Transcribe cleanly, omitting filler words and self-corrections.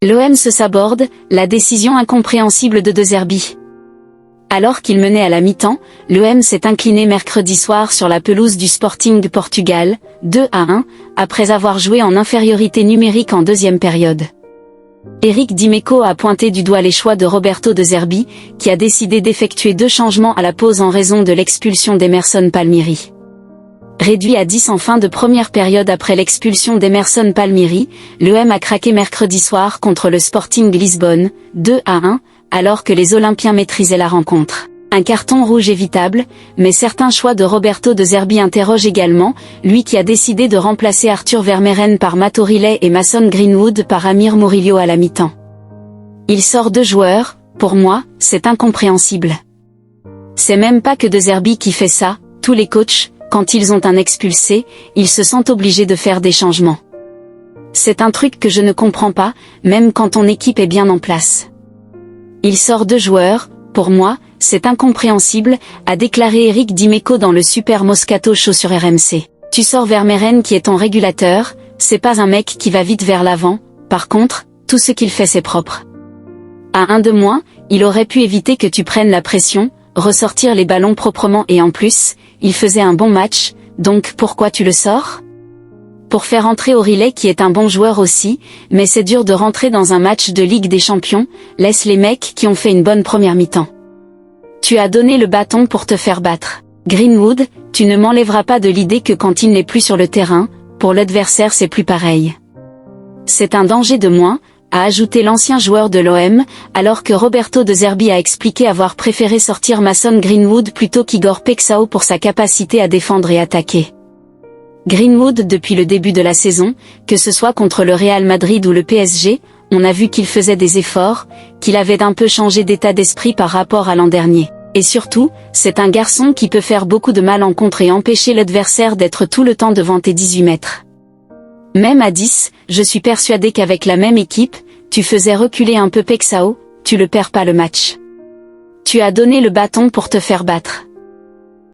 L'OM se saborde, la décision incompréhensible de De Zerbi. Alors qu'il menait à la mi-temps, l'OM s'est incliné mercredi soir sur la pelouse du Sporting de Portugal, 2-1, après avoir joué en infériorité numérique en deuxième période. Eric Dimeco a pointé du doigt les choix de Roberto De Zerbi, qui a décidé d'effectuer 2 changements à la pause en raison de l'expulsion d'Emerson Palmieri. Réduit à 10 en fin de première période après l'expulsion d'Emerson Palmieri, l'OM a craqué mercredi soir contre le Sporting Lisbonne, 2-1, alors que les Olympiens maîtrisaient la rencontre. Un carton rouge évitable, mais certains choix de Roberto De Zerbi interrogent également, lui qui a décidé de remplacer Arthur Vermeeren par Matt Riley et Mason Greenwood par Amir Murillo à la mi-temps. Il sort 2 joueurs, pour moi, c'est incompréhensible. C'est même pas que De Zerbi qui fait ça, tous les coachs, quand ils ont un expulsé, ils se sentent obligés de faire des changements. C'est un truc que je ne comprends pas, même quand ton équipe est bien en place. Il sort 2 joueurs, pour moi, c'est incompréhensible, a déclaré Eric Dimeco dans le Super Moscato Show sur RMC. Tu sors Vermeeren qui est ton régulateur, c'est pas un mec qui va vite vers l'avant, par contre, tout ce qu'il fait c'est propre. À 1 de moins, il aurait pu éviter que tu prennes la pression, ressortir les ballons proprement et en plus, il faisait un bon match, donc pourquoi tu le sors ? Pour faire entrer Riley qui est un bon joueur aussi, mais c'est dur de rentrer dans un match de Ligue des Champions, laisse les mecs qui ont fait une bonne première mi-temps. Tu as donné le bâton pour te faire battre. Greenwood, tu ne m'enlèveras pas de l'idée que quand il n'est plus sur le terrain, pour l'adversaire c'est plus pareil. C'est un danger de moins, a ajouté l'ancien joueur de l'OM, alors que Roberto De Zerbi a expliqué avoir préféré sortir Mason Greenwood plutôt qu'Igor Pexao pour sa capacité à défendre et attaquer. Greenwood depuis le début de la saison, que ce soit contre le Real Madrid ou le PSG, on a vu qu'il faisait des efforts, qu'il avait un peu changé d'état d'esprit par rapport à l'an dernier. Et surtout, c'est un garçon qui peut faire beaucoup de mal en contre et empêcher l'adversaire d'être tout le temps devant tes 18 mètres. Même à 10, je suis persuadé qu'avec la même équipe, tu faisais reculer un peu Pexao, tu le perds pas le match. Tu as donné le bâton pour te faire battre.